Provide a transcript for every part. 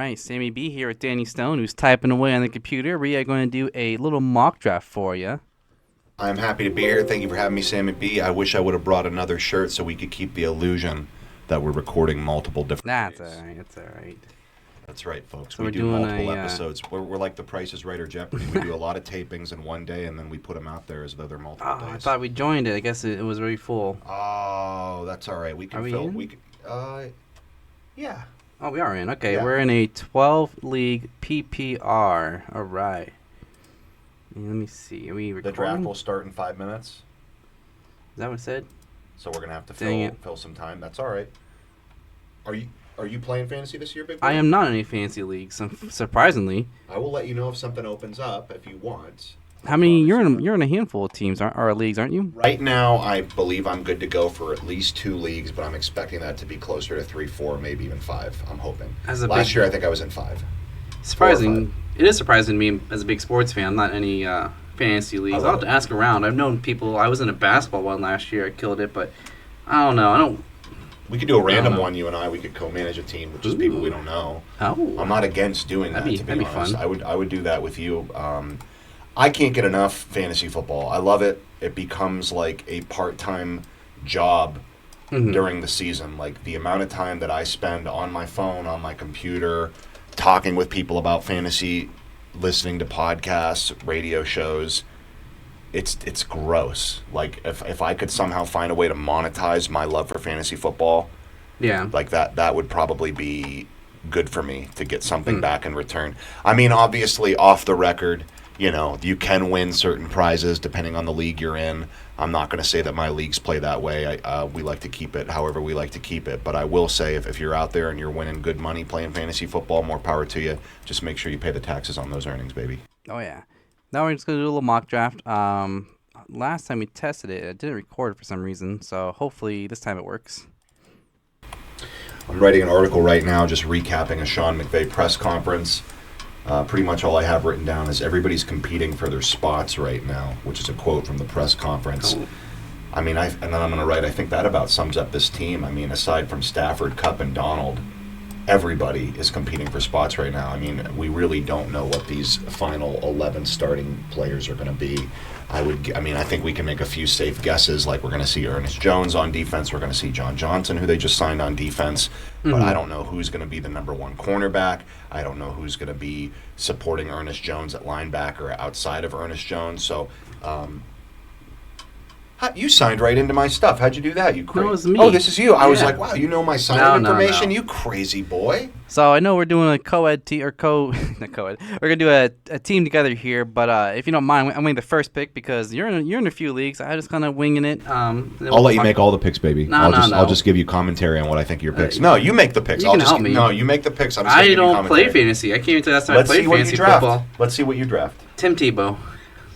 right, Sammy B here with Danny Stone, who's typing away on the computer. We are going to do a little mock draft for you. I'm happy to be here. Thank you for having me, SamMeeBee. I wish I would have brought another shirt so we could keep the illusion that we're recording multiple different That's days. all right. That's all right. That's right, folks. So we we're do doing multiple a, episodes. We're like The Price is Right or Jeopardy. We do a lot of tapings in one day, and then we put them out there as though they're multiple days. I thought we joined it. I guess it was really full. Oh, that's all right. We can fill. In? We can. Yeah. Oh, we are in. Okay, Yeah. we're in a 12-league PPR. All right. Let me see. Are we recording? The draft will start in 5 minutes, Is that what it said? so we're gonna have to Dang it. fill some time. That's all right. Are you playing fantasy this year, big boy? I am not in any fantasy leagues, surprisingly. I will let you know if something opens up if you want. How many? You're in a handful of teams, or leagues, aren't you? Right now, I believe I'm good to go for at least 2 leagues, but I'm expecting that to be closer to 3, 4, maybe even 5. I'm hoping. Last year, I think I was in 5. Surprising. It is surprising to me as a big sports fan. I'm not in any fantasy leagues. I'll have to ask around. I've known people. I was in a basketball one last year. I killed it, but I don't know. We could do a random one, you and I. We could co-manage a team with just people we don't know. Oh. I'm not against doing that, to be honest. Fun. I would do that with you. I can't get enough fantasy football. I love it. It becomes like a part-time job during the season. Like the amount of time that I spend on my phone, on my computer, talking with people about fantasy, listening to podcasts, radio shows, it's gross. Like if I could somehow find a way to monetize my love for fantasy football, Yeah. like that would probably be good for me to get something back in return. I mean, obviously off the record, you can win certain prizes depending on the league you're in. I'm not going to say that my leagues play that way. We like to keep it however we like to keep it. But I will say if you're out there and you're winning good money playing fantasy football, more power to you. Just make sure you pay the taxes on those earnings, baby. Oh, yeah. Now we're just going to do a little mock draft. Last time we tested it, it didn't record for some reason. So hopefully this time it works. I'm writing an article right now just recapping a Sean McVay press conference. Pretty much all I have written down is everybody's competing for their spots right now, which is a quote from the press conference. Oh. I mean, and then I'm going to write, I think that about sums up this team. I mean, aside from Stafford, Kupp, and Donald, everybody is competing for spots right now. I mean, we really don't know what these final 11 starting players are going to be. I think we can make a few safe guesses, like we're going to see Ernest Jones on defense, we're going to see John Johnson, who they just signed on defense, but I don't know who's going to be the number 1 cornerback. I don't know who's going to be supporting Ernest Jones at linebacker outside of Ernest Jones. So, you signed right into my stuff. How'd you do that? You crazy? No, it was me. Oh, this is you. I was Yeah. like, wow, you know my signing information? No. You crazy boy. So I know we're doing a co-ed not co-ed. We're gonna do a team together here, but if you don't mind, I'm winning the first pick because you're in a few leagues. I just kind of winging it. I'll let you make all the picks, baby. I'll just give you commentary on what I think of your picks. No, you make the picks. You can help me. No, you make the picks. I don't play fantasy. I can't even tell that's how I play fantasy football. Let's see what you draft. Tim Tebow.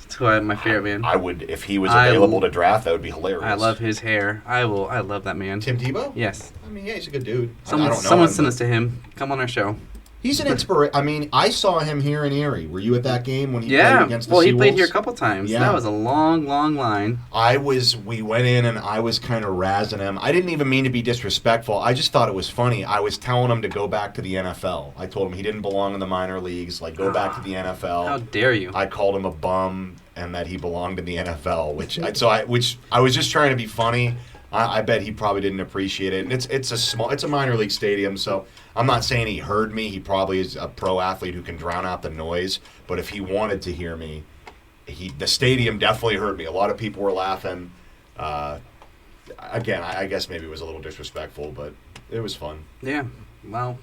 That's who my favorite man. I would, if he was available to draft, that would be hilarious. I love his hair. I love that man. Tim Tebow? Yes. I mean, yeah, he's a good dude. Someone send us to him. Come on our show. He's an inspiration. I mean, I saw him here in Erie. Were you at that game when he played against the Seawolves? He played here a couple times. Yeah. That was a long, long line. We went in and I was kind of razzing him. I didn't even mean to be disrespectful. I just thought it was funny. I was telling him to go back to the NFL. I told him he didn't belong in the minor leagues. Like, go back to the NFL. How dare you? I called him a bum and that he belonged in the NFL, which I was just trying to be funny. I bet he probably didn't appreciate it. And it's a minor league stadium, so I'm not saying he heard me. He probably is a pro athlete who can drown out the noise. But if he wanted to hear me, the stadium definitely heard me. A lot of people were laughing. Again, I guess maybe it was a little disrespectful, but it was fun. Yeah. Well,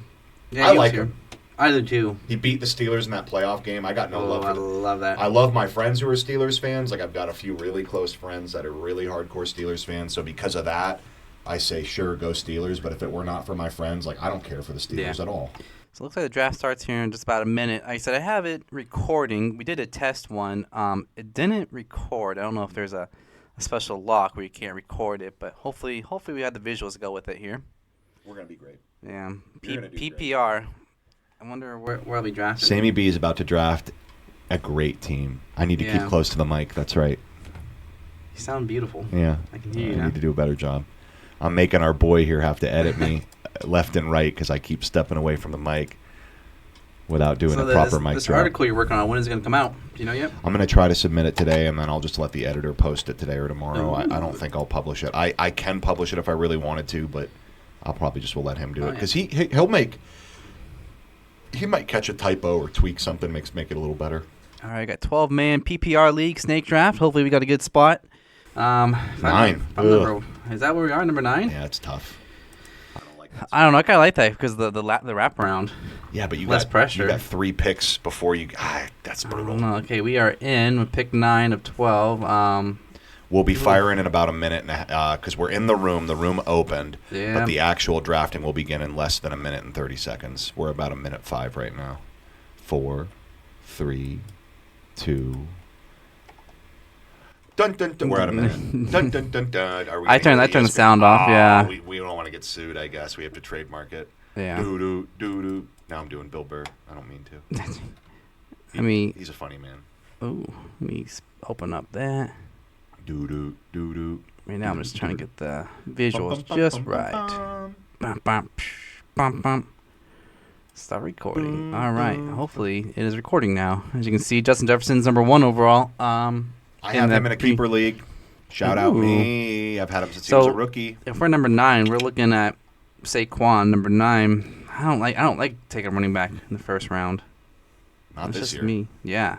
yeah, I like him. I do too. He beat the Steelers in that playoff game. I got no love for I love that. I love my friends who are Steelers fans. Like, I've got a few really close friends that are really hardcore Steelers fans. So because of that, I say, sure, go Steelers. But if it were not for my friends, like, I don't care for the Steelers at all. So it looks like the draft starts here in just about a minute. Like I said, I have it recording. We did a test one. It didn't record. I don't know if there's a special lock where you can't record it, but hopefully we have the visuals to go with it here. We're going to be great. Yeah. PPR. Great. I wonder where I'll be drafting. SamMeeBee is about to draft a great team. I need to keep close to the mic. That's right. You sound beautiful. Yeah. I can hear you I now. need to do a better job. I'm making our boy here have to edit me left and right because I keep stepping away from the mic. without doing So a proper this, mic this drop. article you're working on, when is it going to come out? Do you know yet? I'm going to try to submit it today, and then I'll just let the editor post it today or tomorrow. I don't think I'll publish it. I can publish it if I really wanted to, but I'll probably just will let him do it because he'll make. He might catch a typo or tweak something, make it a little better. All right, got 12-man PPR league snake draft. Hopefully we got a good spot. 9. Is that where we are? Number 9? Yeah, it's tough. I don't like that. I don't know. I kind of like that because the wraparound. Yeah, but you less got pressure. You got 3 picks before you. That's I brutal. don't know. Okay, we are in with pick 9 of 12. We'll be firing in about a minute because we're in the room. The room opened, but the actual drafting will begin in less than a minute and 30 seconds. We're about a minute 5 right now. 4, 3, 2. Dun dun dun. We're at a minute. Dun dun dun dun. Are we I turned the sound off. Yeah. We don't want to get sued. I guess we have to trademark it. Yeah. Doo doo doo doo. Now I'm doing Bill Burr. I don't mean to. I mean, he's a funny man. Oh, let me open up that. Doo doo doo doo. Right now, I'm just trying to get the visuals just right. Bum, bum, psh, bum, bum. Start recording. All right. Hopefully, it is recording now. As you can see, Justin Jefferson's number 1 overall. I have him in a keeper league. Shout out me. I've had him since he was a rookie. If we're number 9, we're looking at Saquon, number 9. I don't like taking a running back in the first round. Not That's this just year. me. Yeah.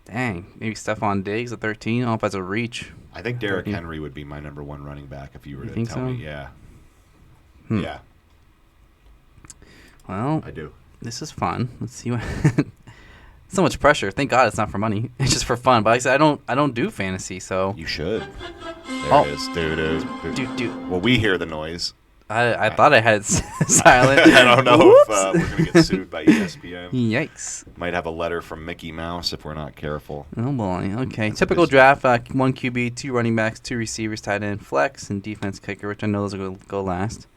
Dang. Maybe Stephon Diggs at 13. I don't know if that's a reach. I think Derrick Henry would be my number 1 running back if you were to think tell so? me. Yeah. Yeah, Well, I do. this is fun. Let's see what. So much pressure. Thank God it's not for money. It's just for fun. But like I said, I don't do fantasy, so. You should. There it is. Doo-doo. Well, we hear the noise. I thought I had it silent. I don't know if we're going to get sued by ESPN. Yikes. Might have a letter from Mickey Mouse if we're not careful. Oh, boy. Okay. That's Typical a draft, 1 QB, 2 running backs, 2 receivers, tight end, flex, and defense kicker, which I know those are going to go last.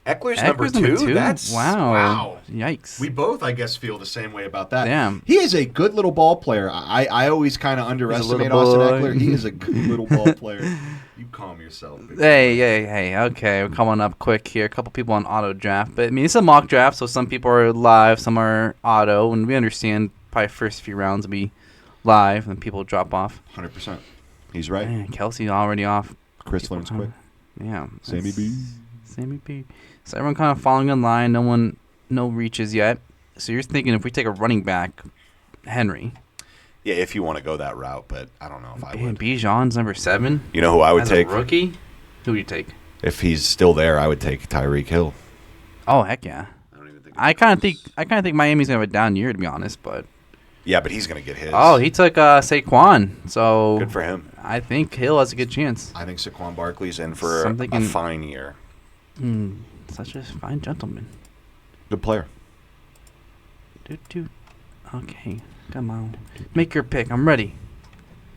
Eckler's number 2? That's wow. Yikes. We both, I guess, feel the same way about that. Damn. He is a good little ball player. I always kind of underestimate Austin Eckler. He is a good little ball player. You calm yourself. Hey. Okay, we're coming up quick here. A couple people on auto draft. But, I mean, it's a mock draft, so some people are live, some are auto. And we understand probably first few rounds will be live, and people drop off. 100%. He's right. Man, Kelsey already off. Chris learns quick. Yeah. SamMeeBee. So everyone kind of falling in line. No reaches yet. So you're thinking if we take a running back, Henry. Yeah, if you want to go that route, but I don't know if I would. Bijan's number 7. You know who I would As take? a rookie? Who would you take? If he's still there, I would take Tyreek Hill. Oh, heck yeah. I kind of think Miami's going to have a down year, to be honest, but. Yeah, but he's going to get his. Oh, he took Saquon, so. Good for him. I think Hill has a good chance. I think Saquon Barkley's in for a fine year. Such a fine gentleman. Good player. Okay, come on. Make your pick. I'm ready.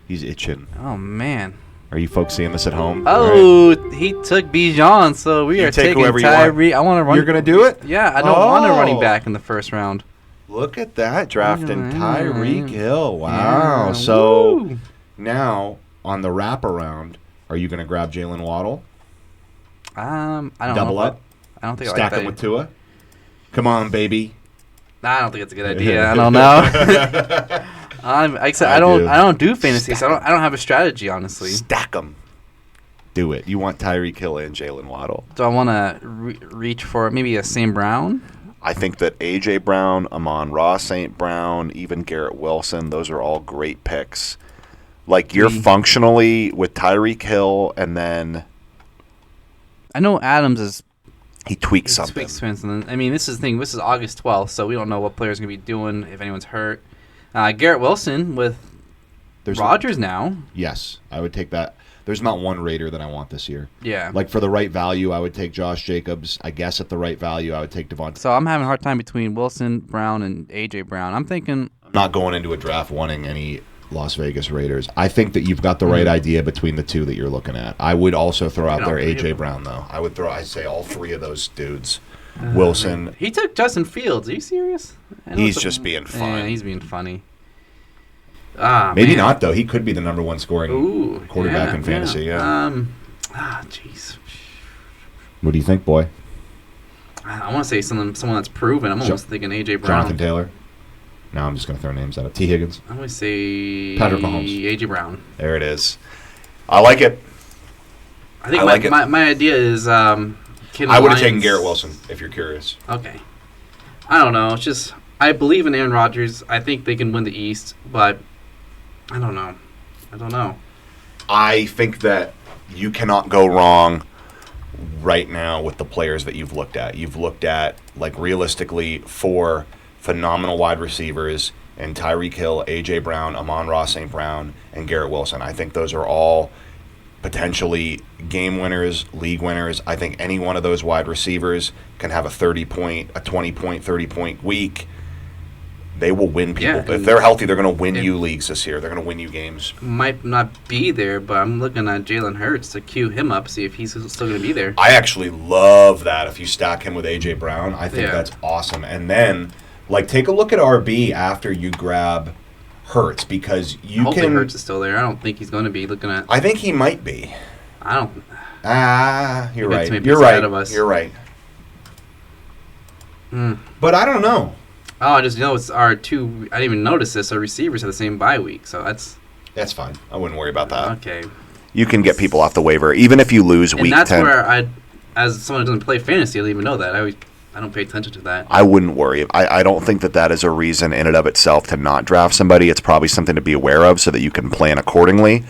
He's itching. Oh, man. Are you folks seeing this at home? Oh, right. He took Bijan, so we are taking Tyreek. I want to run. You're going to do it? Yeah, I don't want a running back in the first round. Look at that, drafting Tyreek Hill. Wow. Yeah. So now on the wraparound, are you going to grab Jalen Waddle? I don't Double know. up? I don't think I like Stack that. him with Tua? Come on, baby. Nah, I don't think it's a good idea. I don't know. I don't do fantasy, so I don't have a strategy, honestly. Stack them. Do it. You want Tyreek Hill and Jalen Waddle. Do I want to reach for maybe a St. Brown? I think that A.J. Brown, Amon-Ra St. Brown, even Garrett Wilson, those are all great picks. Like, you're functionally with Tyreek Hill, and then I know Adams is. He tweaks something. I mean, this is the thing. This is August 12th, so we don't know what players are going to be doing, if anyone's hurt. Garrett Wilson with Rodgers now. Yes, I would take that. There's not one Raider that I want this year. Yeah. Like, for the right value, I would take Josh Jacobs. I guess at the right value, I would take Devontae. So I'm having a hard time between Wilson, Brown, and A.J. Brown. I'm thinking. I'm not going into a draft wanting any Las Vegas Raiders. I think that you've got the right idea between the two that you're looking at. I would also throw out there A.J. Brown, though. I'd say all 3 of those dudes. Wilson. He took Justin Fields. Are you serious? He's just being funny. Yeah, he's being funny. Maybe not, though. He could be the number 1 scoring quarterback in fantasy. Yeah. Jeez. What do you think, boy? I want to say someone that's proven. I'm almost thinking A.J. Brown. Jonathan Taylor. Now I'm just going to throw names out. T. Higgins. I'm going to say Patrick Mahomes. A.J. Brown. There it is. I like it. I think my idea is I would have taken Garrett Wilson, if you're curious. Okay. I don't know. It's just I believe in Aaron Rodgers. I think they can win the East, but I don't know. I think that you cannot go wrong right now with the players that you've looked at. You've looked at, like, realistically, 4 phenomenal wide receivers and Tyreek Hill, A.J. Brown, Amon-Ra St. Brown, and Garrett Wilson. I think those are all potentially game winners, league winners. I think any one of those wide receivers can have a 30-point, a 20-point, 30-point week. They will win people. Yeah, if they're healthy, they're going to win you leagues this year. They're going to win you games. Might not be there, but I'm looking at Jalen Hurts to cue him up, see if he's still going to be there. I actually love that if you stack him with A.J. Brown. I think that's awesome. And then, like, take a look at RB after you grab Hurts, because Hopefully Hurts is still there. I don't think he's going to be looking at... I think he might be. I don't... You're right. You're right. You're right. But I don't know. Oh, I just know it's our 2. I didn't even notice this. Our receivers have the same bye week, so that's fine. I wouldn't worry about that. Okay. You can get people off the waiver, even if you lose week 10. And that's where as someone who doesn't play fantasy, I don't even know that. I don't pay attention to that. I wouldn't worry. I don't think that is a reason in and of itself to not draft somebody. It's probably something to be aware of so that you can plan accordingly.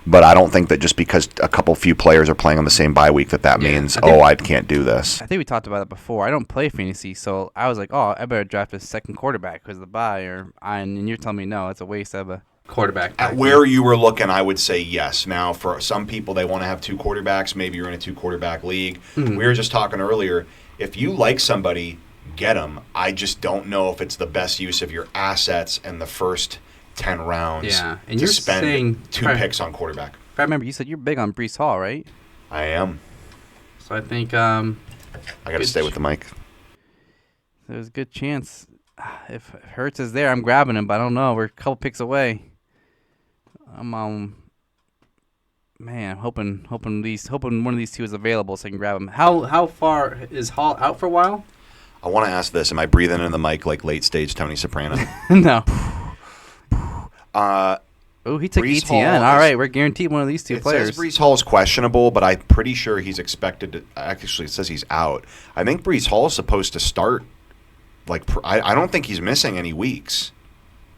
But I don't think that just because a few players are playing on the same bye week that means, I can't do this. I think we talked about it before. I don't play fantasy, so I was like, I better draft a second quarterback because of the bye. And you're telling me, no, it's a waste of a quarterback. At where you were looking, I would say yes. Now, for some people, they want to have 2 quarterbacks. Maybe you're in a 2-quarterback league. Mm-hmm. We were just talking earlier. If you like somebody, get them. I just don't know if it's the best use of your assets in the first 10 rounds. Yeah, and to you're spend saying 2 picks on quarterback. If I remember, you said you're big on Breece Hall, right? I am. So I think I got to stay with the mic. There's a good chance if Hurts is there, I'm grabbing him, but I don't know. We're a couple picks away. I'm hoping one of these 2 is available so I can grab him. How far is Hall out for a while? I want to ask this: am I breathing into the mic like late stage Tony Soprano? No. He took Breece ETN. All right, we're guaranteed one of these 2 players. It says Breece Hall is questionable, but I'm pretty sure he's expected to. Actually, it says he's out. I think Breece Hall is supposed to start. I don't think he's missing any weeks.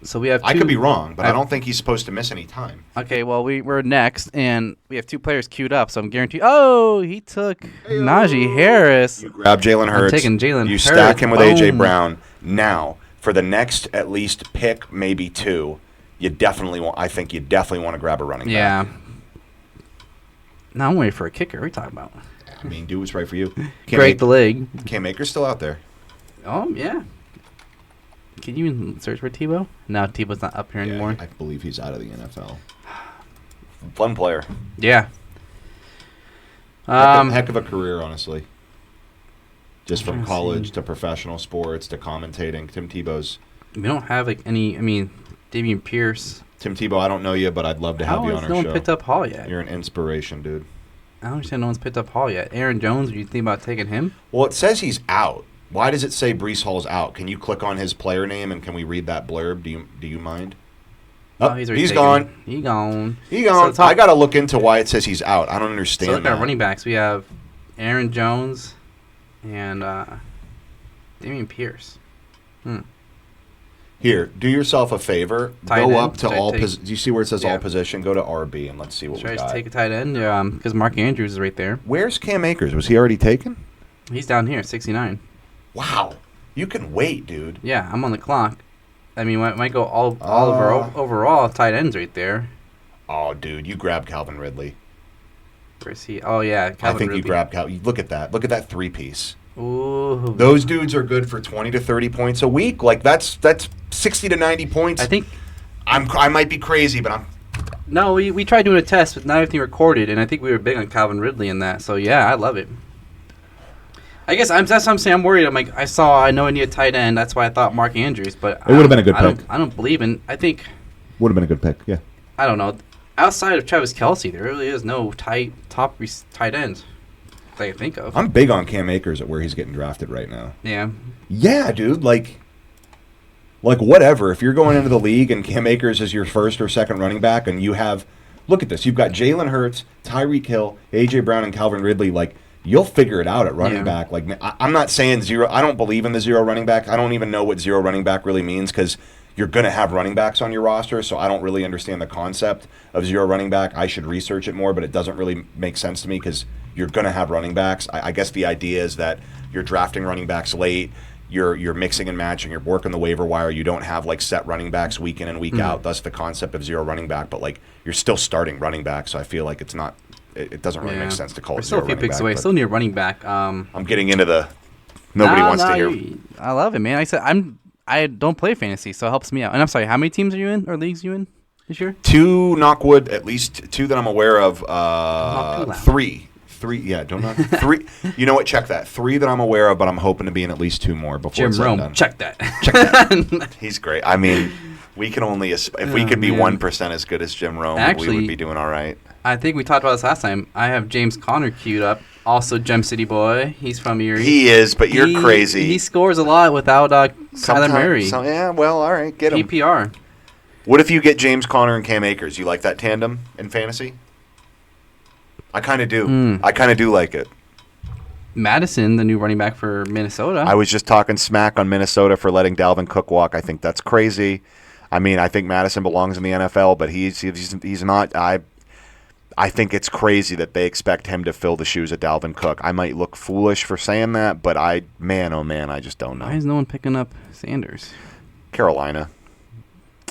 So we have 2, I could be wrong, but I don't think he's supposed to miss any time. Okay, well, we're next, and we have 2 players queued up, so I'm guaranteed. Oh, he took Najee Harris. You grab Jalen Hurts. I'm taking Jalen Hurts. You stack him with A.J. Brown. Now, for the next at least pick, maybe 2, I think you definitely want to grab a running back. Yeah. Now I'm waiting for a kicker. What are you talking about? I mean, do what's right for you. Break the leg. Cam Akers still out there. Oh, yeah. Can you even search for Tebow? No, Tebow's not up here anymore. I believe he's out of the NFL. Fun player. Yeah. Heck of a career, honestly. Just from college to professional sports to commentating. Tim Tebow's. We don't have Dameon Pierce. Tim Tebow, I don't know you, but I'd love to have you on our show. No one picked up Hall yet? You're an inspiration, dude. I don't understand no one's picked up Hall yet. Aaron Jones, do you think about taking him? Well, it says he's out. Why does it say Breece Hall's out? Can you click on his player name and can we read that blurb? Do you mind? He's gone. He gone. So I got to look into why it says he's out. I don't understand that. So look at our running backs. We have Aaron Jones and Dameon Pierce. Here, do yourself a favor. Go up to all position. Do you see where it says all position? Go to RB and let's see what we got. Should I take a tight end? Because Mark Andrews is right there. Where's Cam Akers? Was he already taken? He's down here, 69. Wow. You can wait, dude. Yeah, I'm on the clock. I mean, might go all overall tight ends right there. Oh, dude, you grab Calvin Ridley. Where's he? Oh, yeah, Calvin Ridley. You grab Calvin. Look at that. Look at that 3-piece. Ooh. Those dudes are good for 20 to 30 points a week. Like, that's 60 to 90 points. I think... I might be crazy, but I'm... No, we tried doing a test with not everything recorded, and I think we were big on Calvin Ridley in that. So, yeah, I love it. I guess that's what I'm saying. I'm worried. I'm like, I know I need a tight end. That's why I thought Mark Andrews. But it would have been a good pick. I don't believe in. I think would have been a good pick. Yeah. I don't know. Outside of Travis Kelce, there really is no top tight end. that I think of. I'm big on Cam Akers at where he's getting drafted right now. Yeah. Yeah, dude. Like whatever. If you're going into the league and Cam Akers is your first or second running back, and you have, look at this. You've got Jalen Hurts, Tyreek Hill, A.J. Brown, and Calvin Ridley. Like, you'll figure it out at running back. Like, I'm not saying zero. I don't believe in the zero running back. I don't even know what zero running back really means because you're going to have running backs on your roster, so I don't really understand the concept of zero running back. I should research it more, but it doesn't really make sense to me because you're going to have running backs. I guess the idea is that you're drafting running backs late, you're mixing and matching, you're working the waiver wire, you don't have like set running backs week in and week out. Thus the concept of zero running back, but like you're still starting running back, so I feel like it's not. It doesn't really make sense to call it zero running back. Still a few picks away. Still need a running back. I'm getting into the nobody wants to hear. I love it, man. I said I don't play fantasy, so it helps me out. And I'm sorry, how many teams are you in or leagues you in this year? 2, knockwood, at least 2 that I'm aware of. 3. 3, yeah, don't knock. 3. You know what? Check that. 3 that I'm aware of, but I'm hoping to be in at least 2 more before it's Rome, done. check that. Check that. He's great. I mean, we can only if we could be 1% as good as Jim Rome, we would be doing all right. I think we talked about this last time. I have James Conner queued up. Also, Gem City boy. He's from Erie. He is, but you're crazy. He scores a lot without Kyler Murray. Yeah, well, all right, get him. PPR. What if you get James Conner and Cam Akers? You like that tandem in fantasy? I kind of do. I kind of do like it. Madison, the new running back for Minnesota. I was just talking smack on Minnesota for letting Dalvin Cook walk. I think that's crazy. I mean, I think Madison belongs in the NFL, but he's not. I think it's crazy that they expect him to fill the shoes of Dalvin Cook. I might look foolish for saying that, but oh man, I just don't know. Why is no one picking up Sanders? Carolina.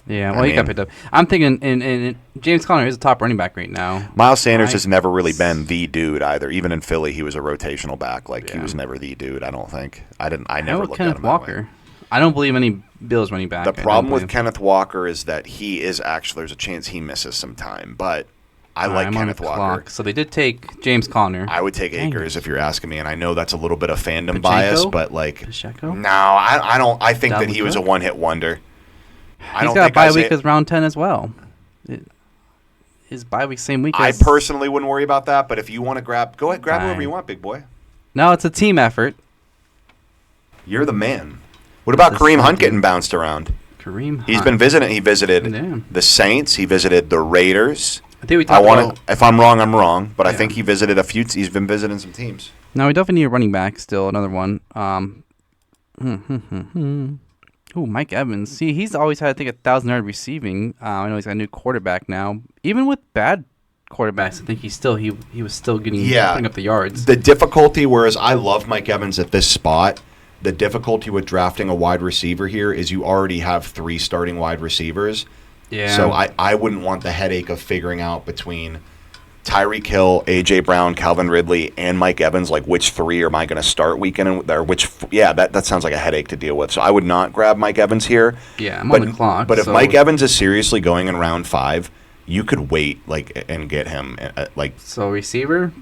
Yeah, well, he got picked up. I'm thinking, and James Conner is a top running back right now. Miles Sanders has never really been the dude either. Even in Philly, he was a rotational back. He was never the dude. I don't think. I never looked at him Walker. that way. I don't believe any Bills running back. The problem with Kenneth Walker is that he is actually. There's a chance he misses some time, but I like Kenneth Walker. So they did take James Conner. I would take Akers if you're asking me, and I know that's a little bit of fandom bias, but Pacheco? No, I don't. I think that he was a one-hit wonder. He's got a bye week as round 10 as well. His bye week same week. I personally wouldn't worry about that, but if you want to go ahead, grab whoever you want, big boy. No, it's a team effort. You're the man. What about Kareem Hunt getting bounced around? He's been visiting. He visited the Saints. He visited the Raiders. I think we talked about. If I'm wrong, I'm wrong. But I think he visited a few. He's been visiting some teams. No, we definitely need a running back still. Another one. Ooh, Mike Evans. See, he's always had, I think, 1,000 yard receiving. I know he's got a new quarterback now. Even with bad quarterbacks, I think he was still putting up the yards. The difficulty, whereas I love Mike Evans at this spot, the difficulty with drafting a wide receiver here is you already have 3 starting wide receivers. Yeah. So I wouldn't want the headache of figuring out between Tyreek Hill, A.J. Brown, Calvin Ridley, and Mike Evans, like which 3 am I going to start weekend, or which, that sounds like a headache to deal with. So I would not grab Mike Evans here. Yeah, I'm on the clock. But if Mike Evans is seriously going in round 5, you could wait and get him. So receiver?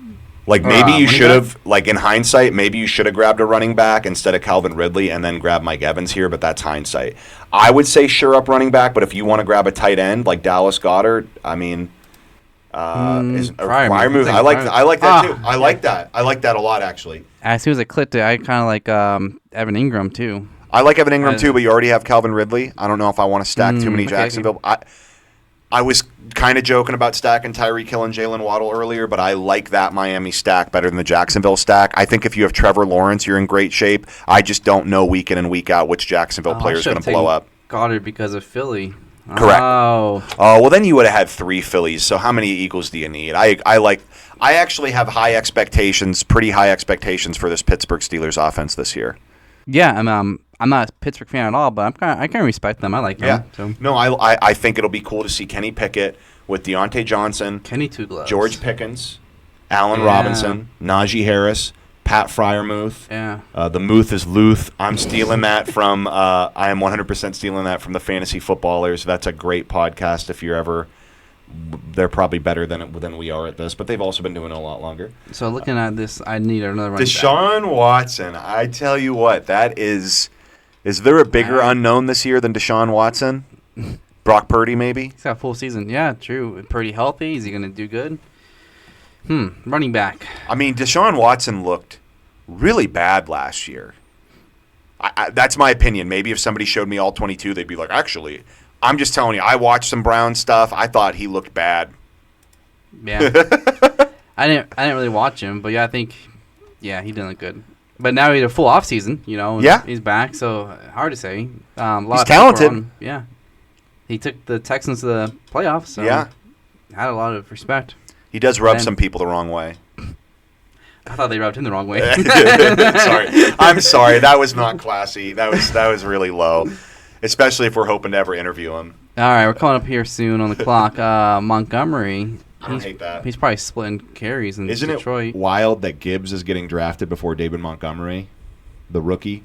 Maybe you should have, in hindsight, maybe you should have grabbed a running back instead of Calvin Ridley and then grab Mike Evans here, but that's hindsight. I would say sure up running back, but if you want to grab a tight end like Dallas Goedert, I mean... Freiermuth. I like that too. I like that. I like that a lot, actually. As soon as I clicked it, I kind of like Evan Ingram too. I like Evan Ingram too, but you already have Calvin Ridley. I don't know if I want to stack too many Jacksonville. I was kind of joking about stacking Tyreek Hill and Jalen Waddle earlier, but I like that Miami stack better than the Jacksonville stack. I think if you have Trevor Lawrence, you're in great shape. I just don't know week in and week out which Jacksonville player is going to blow up. Goddard because of Philly. Correct. Oh, well, then you would have had 3 Phillies. So how many Eagles do you need? I actually have high expectations, pretty high expectations for this Pittsburgh Steelers offense this year. Yeah, I'm not a Pittsburgh fan at all, but I kind of respect them. I like them. Yeah. So. No, I think it'll be cool to see Kenny Pickett with Deontay Johnson, Kenny Two Gloves, George Pickens, Allen Robinson, Najee Harris, Pat Freiermuth. Yeah. The Muth is Luth. I'm stealing that from. I am 100% stealing that from the Fantasy Footballers. That's a great podcast. If you're ever, they're probably better than we are at this, but they've also been doing it a lot longer. So looking at this, I need another running Deshaun back. Watson. I tell you what, that is. Is there a bigger unknown this year than Deshaun Watson? Brock Purdy, maybe. He's got a full season. Yeah, true. Pretty healthy. Is he going to do good? Running back. I mean, Deshaun Watson looked really bad last year. That's my opinion. Maybe if somebody showed me all 22, they'd be like, actually, I'm just telling you, I watched some Brown stuff. I thought he looked bad. Yeah. I didn't really watch him, but yeah, I think he didn't look good. But now he had a full off season, Yeah. He's back, so hard to say. A lot He's of people talented. are on him. Yeah. He took the Texans to the playoffs, so had a lot of respect. He does rub some people the wrong way. I thought they rubbed him the wrong way. Sorry. I'm sorry. That was not classy. That was really low, especially if we're hoping to ever interview him. All right, we're coming up here soon on the clock. Montgomery. I don't hate that. He's probably splitting carries in Detroit. Isn't it wild that Gibbs is getting drafted before David Montgomery, the rookie?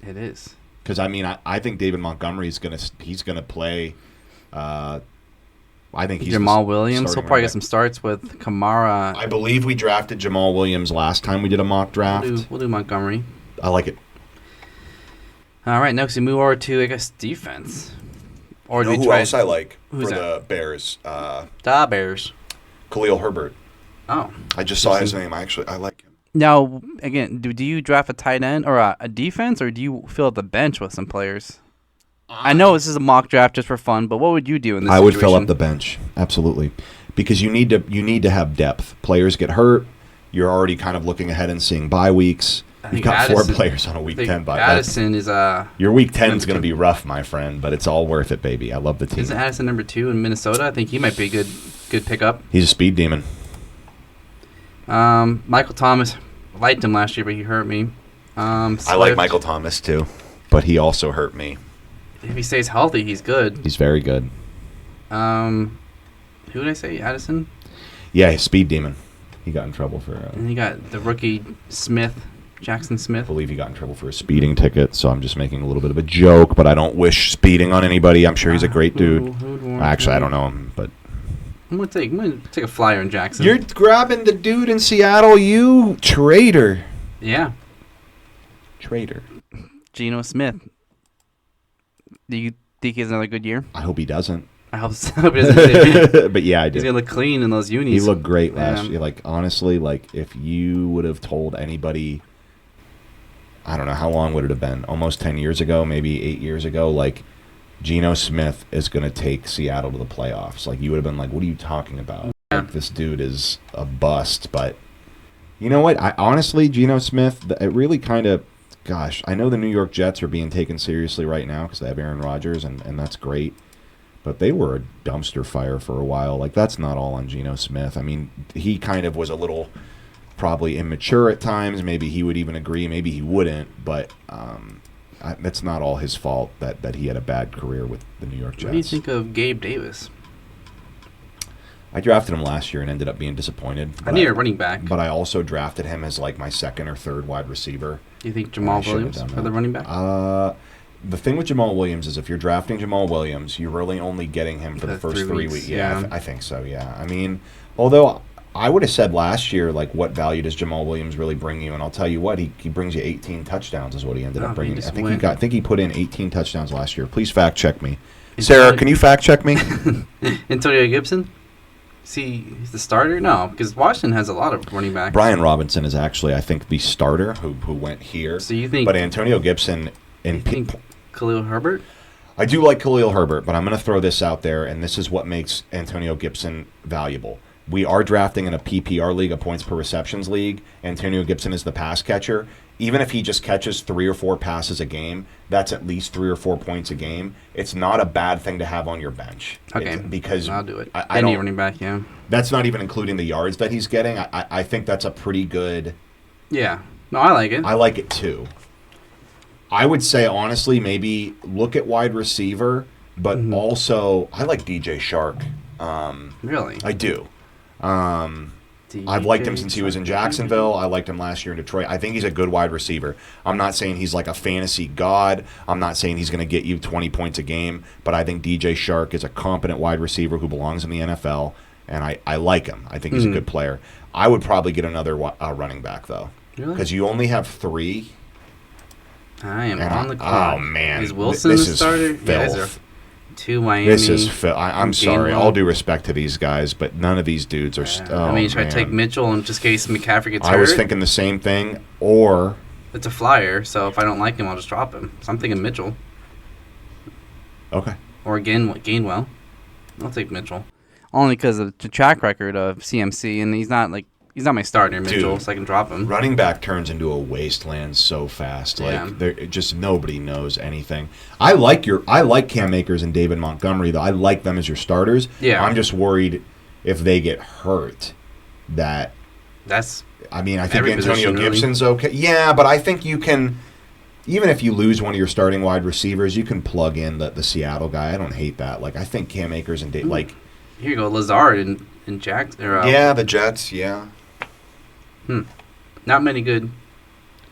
It is. Because I think David Montgomery is gonna play. I think he's Jamal Williams. He'll probably get back. some starts with Kamara. I believe we drafted Jamal Williams last time we did a mock draft. We'll do Montgomery. I like it. All right, next we move over to, I guess, defense. Or You know who else I like Who's for that? the Bears? Da Bears. Khalil Herbert. Oh. I just saw his name. I like him. Now, again, do you draft a tight end or a defense, or do you fill up the bench with some players? I know this is a mock draft just for fun, but what would you do in this I situation? would fill up the bench, absolutely, because you need to have depth. Players get hurt. You're already kind of looking ahead and seeing bye weeks. You've got Addison, 4 players on a week 10 bye. Addison is your week 10 is going to be rough, my friend, but it's all worth it, baby. I love the team. Isn't Addison number 2 in Minnesota? I think he might be a good pickup. He's a speed demon. Michael Thomas, liked him last year, but he hurt me. I like Michael Thomas too, but he also hurt me. If he stays healthy, he's good. He's very good. Who did I say? Addison? Yeah, he's speed demon. He got in trouble for. And you got the rookie Jackson Smith. I believe he got in trouble for a speeding ticket, so I'm just making a little bit of a joke, but I don't wish speeding on anybody. I'm sure he's a great dude. Actually, I don't know him, but I'm gonna take a flyer in Jackson. you're grabbing the dude in Seattle, you traitor. Yeah. Traitor. Geno Smith. Do you think he has another good year? I hope he doesn't. I hope so. He doesn't. But yeah, I do. He's gonna look clean in those unis. He looked great last Yeah. year. Like, honestly, like, if you would have told anybody, I don't know, how long would it have been? Almost 10 years ago, maybe 8 years ago, like, Geno Smith is going to take Seattle to the playoffs. Like, you would have been like, what are you talking about? Yeah. Like, this dude is a bust. But you know what? Honestly, Geno Smith, it really kind of, gosh, I know the New York Jets are being taken seriously right now because they have Aaron Rodgers, and that's great. But they were a dumpster fire for a while. Like, that's not all on Geno Smith. I mean, he kind of was a little probably immature at times. Maybe he would even agree. Maybe he wouldn't. But that's not all his fault that he had a bad career with the New York Jets. What do you think of Gabe Davis? I drafted him last year and ended up being disappointed. I need a running back. But I also drafted him as like my second or third wide receiver. Do you think Jamal Williams for the running back? The thing with Jamal Williams is if you're drafting Jamal Williams, you're really only getting him for the first 3 weeks. Yeah, I think so, yeah. I mean, although I would have said last year, like, what value does Jamal Williams really bring you? And I'll tell you what, he brings you 18 touchdowns is what he ended up bringing. I think he put in 18 touchdowns last year. Please fact check me. Sarah, can you fact check me? Antonio Gibson? He's the starter? No, because Washington has a lot of running backs. Brian Robinson is actually, I think, the starter who went here. So you think... But Antonio Gibson... Khalil Herbert? I do like Khalil Herbert, but I'm going to throw this out there, and this is what makes Antonio Gibson valuable. We are drafting in a PPR league, a points per receptions league. Antonio Gibson is the pass catcher. Even if he just catches 3 or 4 passes a game, that's at least 3 or 4 points a game. It's not a bad thing to have on your bench. Okay, because I'll do it. I don't, running back, yeah. That's not even including the yards that he's getting. I think that's a pretty good... Yeah. No, I like it. I like it too. I would say, honestly, maybe look at wide receiver, but also I like DJ Shark. Really? I do. I've liked him since he was in Jacksonville. I liked him last year in Detroit. I think he's a good wide receiver. I'm not saying he's like a fantasy god. I'm not saying he's going to get you 20 points a game, but I think DJ Shark is a competent wide receiver who belongs in the NFL, and I like him. I think he's a good player. I would probably get another running back, though, because you only have 3. I am on the clock. Oh, man. Is Wilson the starter? Filth. to Miami. This is I'm sorry. Gainwell. All due respect to these guys, but none of these dudes are. I mean, you try to take man. Mitchell in just in case McCaffrey gets hurt. I was thinking the same thing. Or It's a flyer, so if I don't like him, I'll just drop him. So I'm thinking Mitchell. okay. Or Gainwell. I'll take Mitchell. Only because of the track record of CMC, and he's not my starter, Mitchell, Dude, so I can drop him. Running back turns into a wasteland so fast. Yeah. Like there just nobody knows anything. I like Cam Akers and David Montgomery though. I like them as your starters. Yeah. I'm just worried if they get hurt that That's I mean, I think every Antonio position, really. Gibson's okay. Yeah, but I think you can even if you lose one of your starting wide receivers, you can plug in the Seattle guy. I don't hate that. Like I think Cam Akers and like here you go, Lazard and Jack. yeah, the Jets, yeah. Not many good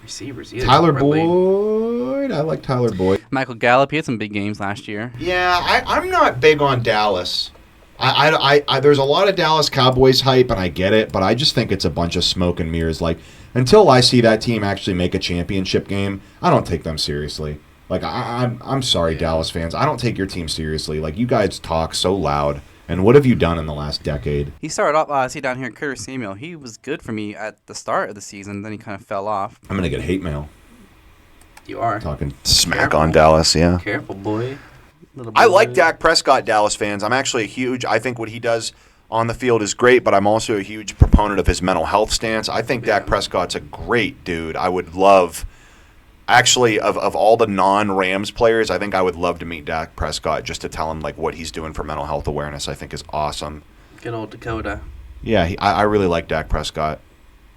receivers either. Tyler really. Boyd. I like Tyler Boyd. Michael Gallup, he had some big games last year. Yeah, I'm not big on Dallas. I there's a lot of Dallas Cowboys hype, and I get it, but I just think it's a bunch of smoke and mirrors. Like, until I see that team actually make a championship game, I don't take them seriously. Like, I'm sorry, Dallas fans. I don't take your team seriously. Like, you guys talk so loud. And what have you done in the last decade? He started off, I see down here, Curtis Samuel. He was good for me at the start of the season, then he kind of fell off. I'm going to get hate mail. You are. Talking smack on Dallas, yeah. Careful, boy. Little I boy. like Dak Prescott, Dallas fans. I'm actually I think what he does on the field is great, but I'm also a huge proponent of his mental health stance. I think Dak Prescott's a great dude. I would love, actually, of all the non-Rams players, I think I would love to meet Dak Prescott just to tell him like what he's doing for mental health awareness. I think is awesome. Good old Dakota. Yeah, I really like Dak Prescott.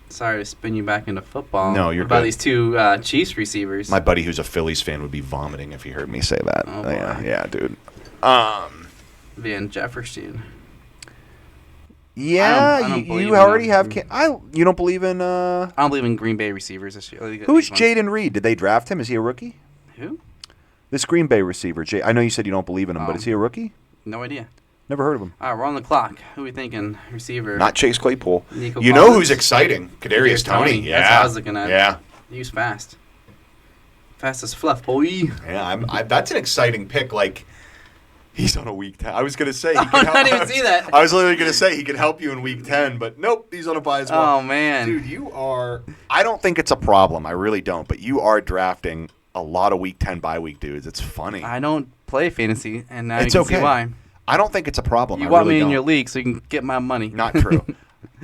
Sorry to spin you back into football. No, you're What about good. these two Chiefs receivers? My buddy who's a Phillies fan would be vomiting if he heard me say that. Oh, boy. Yeah, dude. Van Jefferson. Yeah, I don't believe you in already them. have. You don't believe in. I don't believe in Green Bay receivers this year. Who's These ones. Jaden Reed? Did they draft him? Is he a rookie? Who? This Green Bay receiver. I know you said you don't believe in him, but is he a rookie? No idea. Never heard of him. All right, we're on the clock. Who are we thinking? Receiver. Not Chase Claypool. Nico You know Collins? who's exciting? Kadarius Toney. Yeah. That's what I was looking at. Yeah. He was fast. Fast as fluff, boy. Yeah, that's an exciting pick. Like, he's on a week 10. I was going to say. He Oh, can I didn't even see that. I was literally going to say he could help you in week 10, but nope, he's on a bye as well. Oh, man. Dude, you are. I don't think it's a problem. I really don't. But you are drafting a lot of week 10 bye week dudes. It's funny. I don't play fantasy, and now It's you can okay. see why. I don't think it's a problem. You I want really me in don't. your league so you can get my money. Not true.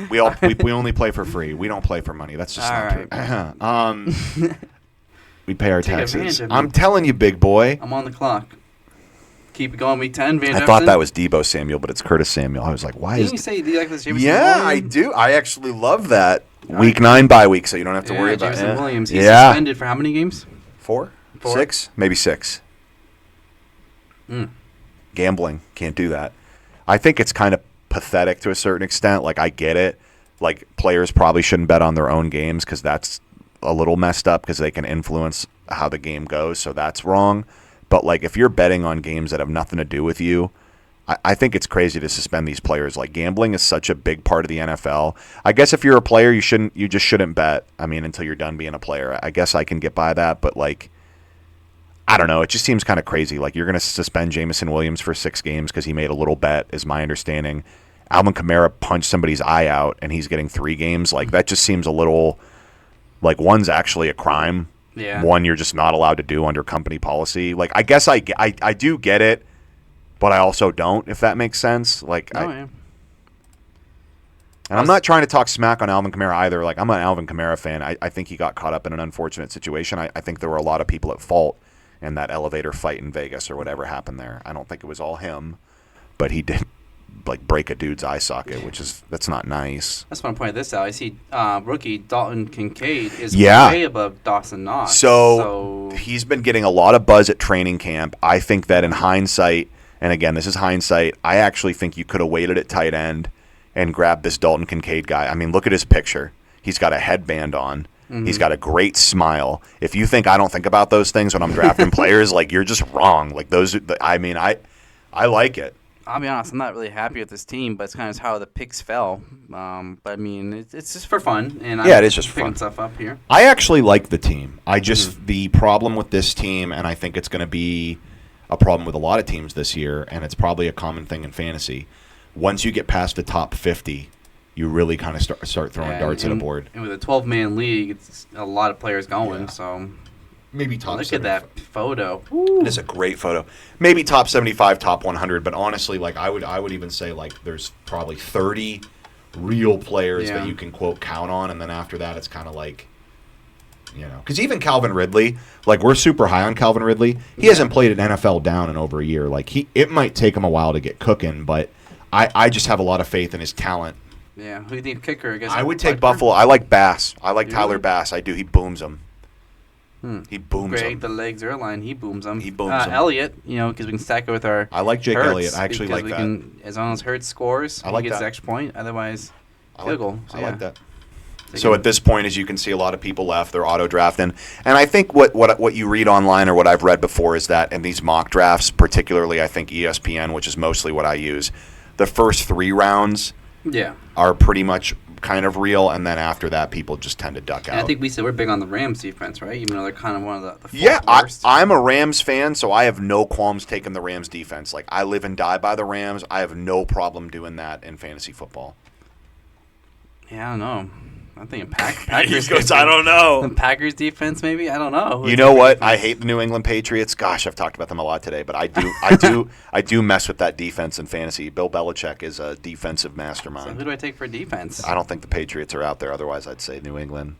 we only play for free. We don't play for money. That's just All not true. We pay our Take taxes. advantage of I'm me. telling you, big boy. I'm on the clock. Keep it going, week 10, Van I Jefferson. thought that was Debo Samuel, but it's Curtis Samuel. I was like, why Didn't is? you say do you like this Jameson Yeah, I Williams? do. I actually love that. All Week right. 9 bye week, so you don't have to worry about Jameson it. Williams. He's Yeah. suspended for how many games? 4? Four. 6? Maybe 6. Mm. Gambling. Can't do that. I think it's kind of pathetic to a certain extent. Like, I get it. Like, players probably shouldn't bet on their own games because that's a little messed up because they can influence how the game goes, so that's wrong. But, like, if you're betting on games that have nothing to do with you, I think it's crazy to suspend these players. Like, gambling is such a big part of the NFL. I guess if you're a player, you just shouldn't bet. I mean, until you're done being a player. I guess I can get by that, but, like, I don't know. It just seems kind of crazy. Like, you're going to suspend Jameson Williams for 6 games because he made a little bet, is my understanding. Alvin Kamara punched somebody's eye out, and he's getting 3 games. Like, that just seems a little like one's actually a crime. Yeah. One you're just not allowed to do under company policy. Like, I guess I do get it, but I also don't, if that makes sense. Like, Yeah. And I'm not trying to talk smack on Alvin Kamara either. Like, I'm an Alvin Kamara fan. I think he got caught up in an unfortunate situation. I think there were a lot of people at fault in that elevator fight in Vegas or whatever happened there. I don't think it was all him, but he did, like, break a dude's eye socket, that's not nice. That's why I pointed this out. I see rookie Dalton Kincaid is Yeah. way above Dawson Knox. So he's been getting a lot of buzz at training camp. I think that in hindsight, and again, this is hindsight, I actually think you could have waited at tight end and grabbed this Dalton Kincaid guy. I mean, look at his picture. He's got a headband on. Mm-hmm. He's got a great smile. If you think I don't think about those things when I'm drafting players, like, you're just wrong. Like, I like it. I'll be honest, I'm not really happy with this team, but it's kind of how the picks fell. But I mean, it's just for fun, and Yeah, it is just picking fun. stuff up here. I actually like the team. The problem with this team, and I think it's going to be a problem with a lot of teams this year, and it's probably a common thing in fantasy. Once you get past the top 50, you really kind of start throwing darts at a board. And with a 12-man league, it's a lot of players going, Yeah. so Maybe top look 75. at that photo. It is a great photo. Maybe top 75, top 100, but honestly, like I would even say like there's probably 30 real players that you can quote count on, and then after that it's kind of like, you know, because even Calvin Ridley, like we're super high on Calvin Ridley. He hasn't played an NFL down in over a year. Like it might take him a while to get cooking, but I just have a lot of faith in his talent. Yeah, who do you think kicker? I would take Buffalo. I like Bass. I like Tyler Bass. I do. He booms them. He booms Greg, them. the legs airline, he booms them. He booms them. Elliott, you know, because we can stack it with our. I like Jake Hurts, Elliott. I actually like because that. we can, as long as Hurts scores, I like he gets that. the extra point. Otherwise, I field like, goal. So, I like that. They So can- at this point, as you can see, a lot of people left. They're auto drafting, and I think what you read online or what I've read before is that in these mock drafts, particularly I think ESPN, which is mostly what I use, the first 3 rounds yeah. are pretty much kind of real, and then after that, people just tend to duck out. And I think we said we're big on the Rams defense, right? Even though they're kind of one of the fourth Yeah, worst. I'm a Rams fan, so I have no qualms taking the Rams defense. Like I live and die by the Rams. I have no problem doing that in fantasy football. Yeah, I don't know. I'm thinking Packers. I don't know. The Packers defense, maybe. I don't know. You know what? I hate the New England Patriots. Gosh, I've talked about them a lot today, but I do mess with that defense in fantasy. Bill Belichick is a defensive So mastermind. who do I take for defense? I don't think the Patriots are out there. Otherwise, I'd say New England.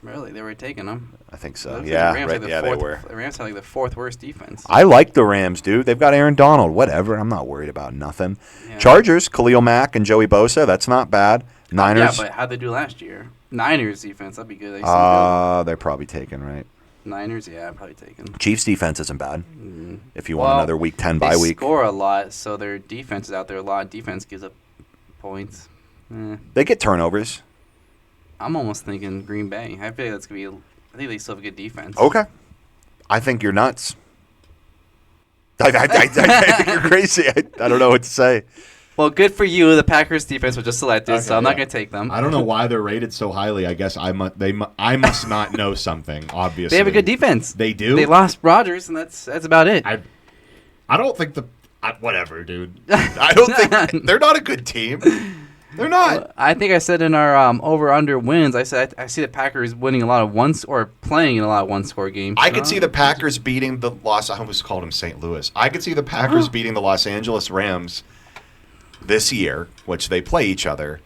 Really, they were taking them. I think so. Looks like Yeah, the Rams right. had Yeah, they were. The Rams had like the 4th worst defense. I like the Rams, dude. They've got Aaron Donald. Whatever. I'm not worried about nothing. Yeah. Chargers, Khalil Mack and Joey Bosa. That's not bad. Niners. Yeah, but how'd they do last year? Niners defense, that'd be good. They seem They're probably taken, right? good. Niners, yeah, probably taken. Chiefs defense isn't bad. Mm. If you want another week 10 bye They week. score a lot, so their defense is out there a lot. Defense gives up points. They get turnovers. I'm almost thinking Green Bay. I feel like that's gonna be. I think they still have a good defense. Okay. I think you're nuts. I think you're crazy. I don't know what to say. Well, good for you. The Packers defense was just selected, Okay, so I'm not yeah. gonna take them. I don't know why they're rated so highly. I guess I must not know something. Obviously, They have a good defense. They do. They lost Rodgers, and that's about it. I don't think whatever, dude. I don't think they're not a good team. They're not. I think I said in our over/under wins, I said I see the Packers winning a lot of playing in a lot of one-score games. I could see the Packers beating the I almost called them St. Louis. I could see the Packers beating the Los Angeles Rams this year, which they play each other.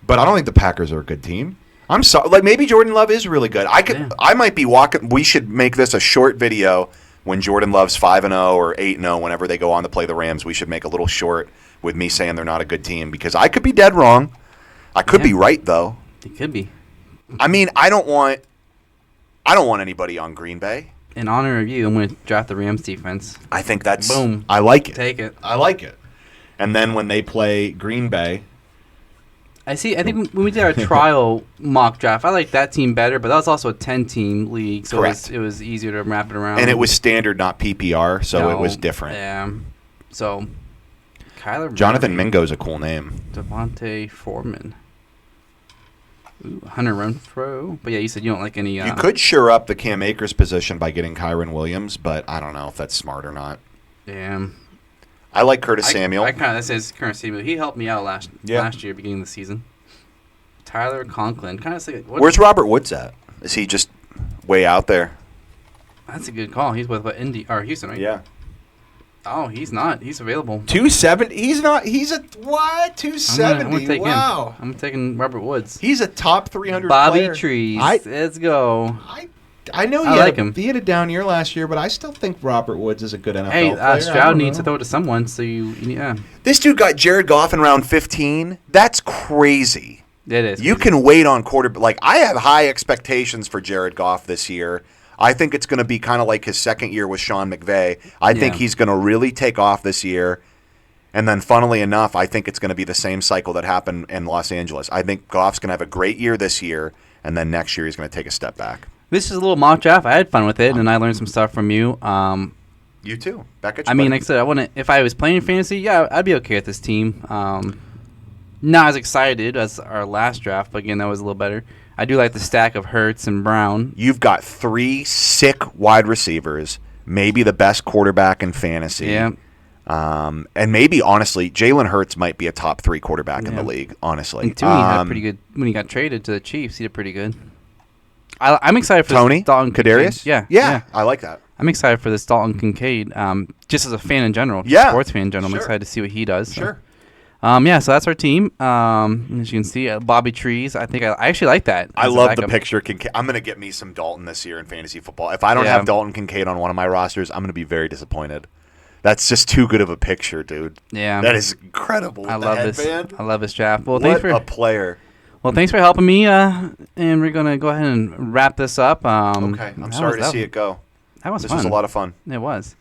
But I don't think the Packers are a good team. I'm sorry. Like maybe Jordan Love is really good. I might be walking. We should make this a short video when Jordan Love's 5-0 or 8-0. Whenever they go on to play the Rams, we should make a little short with me saying they're not a good team because I could be dead wrong. I could be right though. It could be. I mean, I don't want anybody on Green Bay. In honor of you, I'm going to draft the Rams defense. I think that's Boom. I like it. Take it. I like it. And then when they play Green Bay, I think when we did our trial mock draft, I liked that team better, but that was also a 10-team league, so Correct. it was easier to wrap it around. and it was standard, not PPR, so it was different. Yeah. So, Kyler Jonathan Murray, Mingo's a cool name. Devontae Foreman. Ooh, Hunter Renfrow. But yeah, you said you don't like any. You could shore up the Cam Akers position by getting Kyron Williams, but I don't know if that's smart or not. Yeah. I like Curtis Samuel. I kind of, that says Curtis Samuel. He helped me out last year, beginning of the season. Tyler Conklin. Kind of like, Where's Robert Woods at? Is he just way out there? That's a good call. He's with Houston, right? Yeah. Oh, he's not. He's available. 270. He's not. He's a what? I'm 270. gonna take Wow. him. I'm taking Robert Woods. He's a top 300 Bobby player. Trees. I- Let's go. I know I like him. He had a down year last year, but I still think Robert Woods is a good NFL Hey, player. I Stroud don't needs know. to throw it to someone, so yeah. This dude got Jared Goff in round 15. That's crazy. It is. You can wait on quarterback. Like, I have high expectations for Jared Goff this year. I think it's going to be kind of like his second year with Sean McVay. I think he's going to really take off this year. And then, funnily enough, I think it's going to be the same cycle that happened in Los Angeles. I think Goff's going to have a great year this year, and then next year he's going to take a step back. This is a little mock draft. I had fun with it, and I learned some stuff from you. You too. Back at you, I mean, buddy. like I said, if I was playing fantasy, yeah, I'd be okay with this team. Not as excited as our last draft, but again, that was a little better. I do like the stack of Hurts and Brown. You've got 3 sick wide receivers maybe the best quarterback in fantasy. Yeah. And maybe, honestly, Jalen Hurts might be a top 3 quarterback in the league, honestly. And Tooney had pretty good when he got traded to the Chiefs. He did pretty good. I'm excited for Tony this Dalton Kadarius? Kincaid. Yeah, I like that. I'm excited for this Dalton Kincaid, just as a fan in general, sports fan in general. I'm excited to see what he does. So. Sure. So that's our team. As you can see, Bobby Trees. I think I actually like that. I love the picture. Kincaid. I'm going to get me some Dalton this year in fantasy football. If I don't have Dalton Kincaid on one of my rosters, I'm going to be very disappointed. That's just too good of a picture, dude. Yeah. That is incredible. I love this. I love this draft. Well, what a player. Well, thanks for helping me, and we're going to go ahead and wrap this up. Okay. I'm sorry to see it go. That was fun. This was a lot of fun. It was.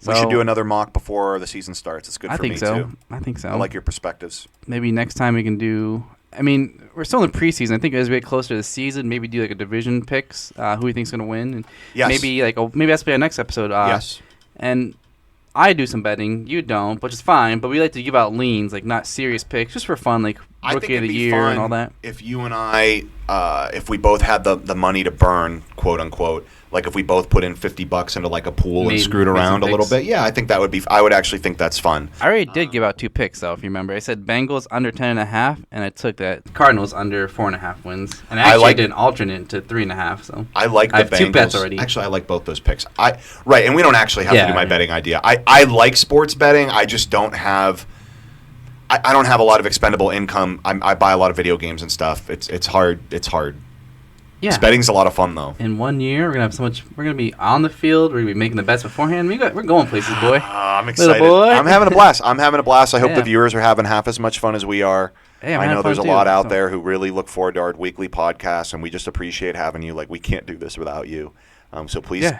We should do another mock before the season starts. It's good for me, too. I think so. I like your perspectives. Maybe next time we can do... I mean, we're still in the preseason. I think as we get closer to the season, maybe do like a division picks, who we think's going to win. And yes. Maybe that's be our next episode. Yes. And I do some betting. You don't, which is fine. But we like to give out leans, like not serious picks, just for fun, like rookie of the year and all that. If you and I, if we both had the money to burn, quote unquote, like if we both put in $50 into like a pool and screwed around a little bit, yeah, I think that would be. I would actually think that's fun. I already did give out 2 picks though, if you remember. I said Bengals under 10.5, and I took that Cardinals under 4.5 wins, and I did an alternate to 3.5. So I like the Bengals. I have 2 bets already. Actually, I like both those picks. Right, and we don't actually have to do my betting idea. I like sports betting. I just don't have. I don't have a lot of expendable income. I buy a lot of video games and stuff. It's hard. It's hard. Yeah. Betting's a lot of fun though. In 1 year, we're gonna have so much. We're gonna be on the field. We're gonna be making the bets beforehand. We're going places, boy. I'm excited. Boy. I'm having a blast. I hope the viewers are having half as much fun as we are. Hey, I know there's a lot out there who really look forward to our weekly podcast, and we just appreciate having you. Like, we can't do this without you. So please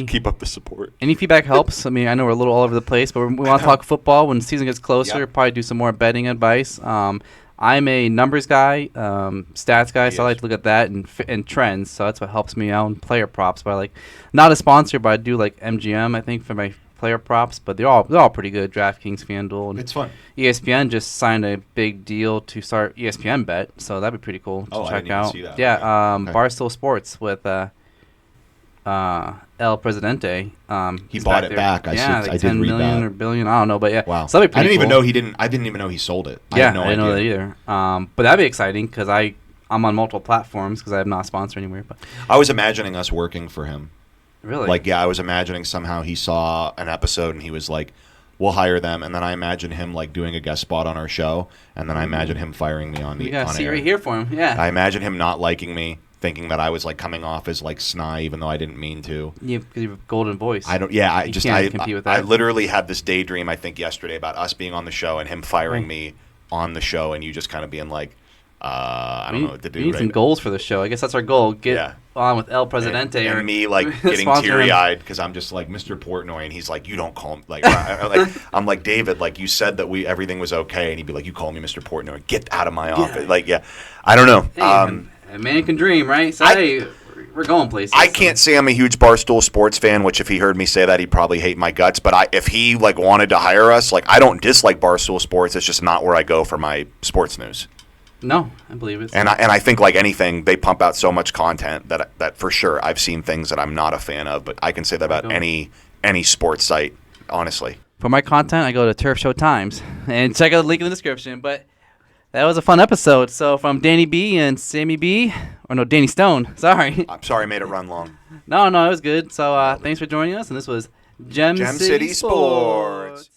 keep up the support. Any feedback helps. I mean, I know we're a little all over the place, but we want to talk football when the season gets closer. Yep. Probably do some more betting advice. I'm a numbers guy, stats guy, so I like to look at that and trends. So that's what helps me out in player props. But not a sponsor, but I do like MGM, I think, for my player props. But they're all pretty good. DraftKings, FanDuel, and it's fun. ESPN just signed a big deal to start ESPN Bet, so that'd be pretty cool to check out. See that. Yeah, okay. Barstool Sports with El Presidente. He bought it back. I did 10 read million that. or billion. I don't know, but yeah. Wow. So that'd be pretty I cool. didn't even know he sold it. Yeah, I didn't know that either. But that'd be exciting because I'm on multiple platforms because I'm not a sponsor anywhere. But I was imagining us working for him. Really? I was imagining somehow he saw an episode and he was like, "We'll hire them," and then I imagine him doing a guest spot on our show, and then I imagine him firing me on the. You got a seat air. right here for him. Yeah. I imagine him not liking me, thinking that I was coming off as snide, even though I didn't mean to. Yeah, because you have a golden voice. I don't. Yeah, I can't compete with that. I literally had this daydream. I think yesterday about us being on the show and him firing me on the show, and you just kind of being like, I don't know what to do. We need some goals for the show. I guess that's our goal. Get on with El Presidente and me getting teary eyed because I'm just like Mr. Portnoy, and he's like, you don't call him I'm like, David, you said that everything was okay, and he'd be like, you call me Mr. Portnoy, get out of my office. I don't know. Hey, a man can dream, right? So we're going places. I can't say I'm a huge Barstool Sports fan, which if he heard me say that, he'd probably hate my guts. But if he wanted to hire us, I don't dislike Barstool Sports. It's just not where I go for my sports news. No, I believe it. And I think like anything, they pump out so much content that for sure I've seen things that I'm not a fan of. But I can say that about any sports site, honestly. For my content, I go to Turf Show Times and check out the link in the description. But that was a fun episode. So from Danny B and SamMeeBee, or no, Danny Stone. Sorry. I'm sorry I made it run long. No, it was good. So thanks for joining us. And this was Gem City Sports.